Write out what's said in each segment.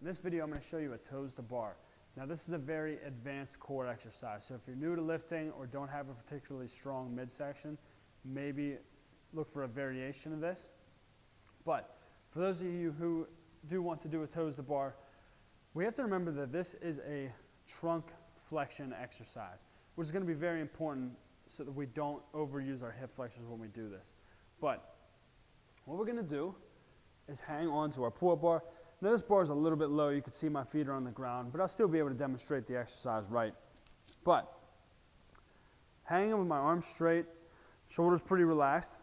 In this video, I'm going to show you a toes to bar. Now, this is a very advanced core exercise, so if you're new to lifting or don't have a particularly strong midsection, maybe look for a variation of this. But for those of you who do want to do a toes to bar, we have to remember that this is a trunk flexion exercise, which is going to be very important so that we don't overuse our hip flexors when we do this. But what we're going to do is hang on to our pull-up bar. Now this bar is a little bit low, you can see my feet are on the ground, but I'll still be able to demonstrate the exercise right. But hanging with my arms straight, shoulders pretty relaxed.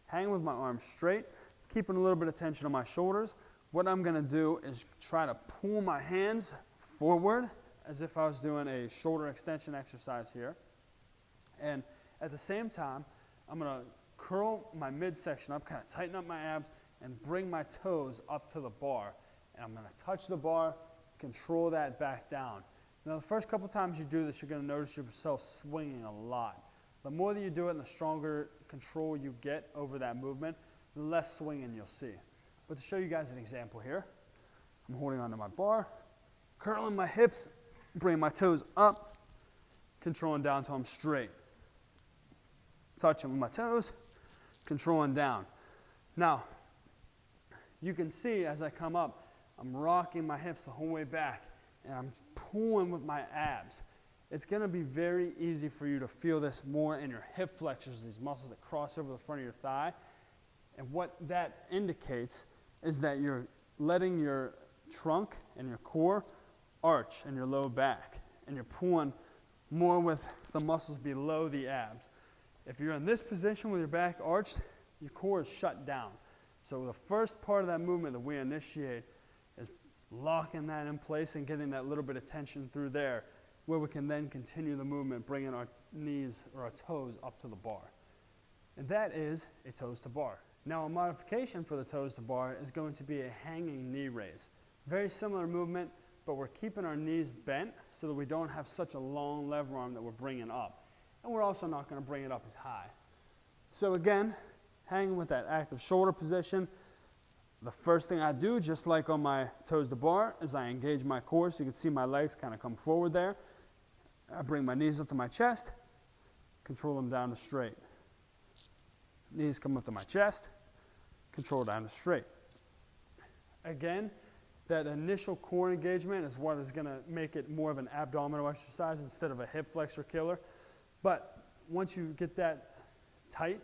Hanging with my arms straight, keeping a little bit of tension on my shoulders. What I'm going to do is try to pull my hands forward as if I was doing a shoulder extension exercise here. And at the same time, I'm going to curl my midsection up, kind of tighten up my abs, and bring my toes up to the bar. And I'm going to touch the bar, control that back down. Now, the first couple times you do this, you're going to notice yourself swinging a lot. The more that you do it and the stronger control you get over that movement, the less swinging you'll see. But to show you guys an example here, I'm holding onto my bar, curling my hips, bringing my toes up, controlling down until I'm straight. Touching with my toes, controlling down. Now, you can see as I come up, I'm rocking my hips the whole way back, and I'm pulling with my abs. It's going to be very easy for you to feel this more in your hip flexors, these muscles that cross over the front of your thigh. And what that indicates is that you're letting your trunk and your core arch in your low back, and you're pulling more with the muscles below the abs. If you're in this position with your back arched, your core is shut down. So the first part of that movement that we initiate is locking that in place and getting that little bit of tension through there, where we can then continue the movement, bringing our knees or our toes up to the bar. And that is a toes to bar. Now, a modification for the toes to bar is going to be a hanging knee raise. Very similar movement, but we're keeping our knees bent so that we don't have such a long lever arm that we're bringing up. And we're also not going to bring it up as high. So again, hanging with that active shoulder position, the first thing I do, just like on my toes to bar, is I engage my core so you can see my legs kind of come forward there. I bring my knees up to my chest, control them down to straight. Knees come up to my chest, control down to straight. Again, that initial core engagement is what is going to make it more of an abdominal exercise instead of a hip flexor killer. But once you get that tight,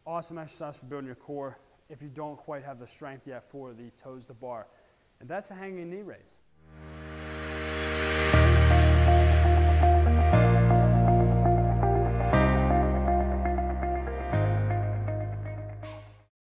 awesome exercise for building your core if you don't quite have the strength yet for the toes to bar. And that's a hanging knee raise.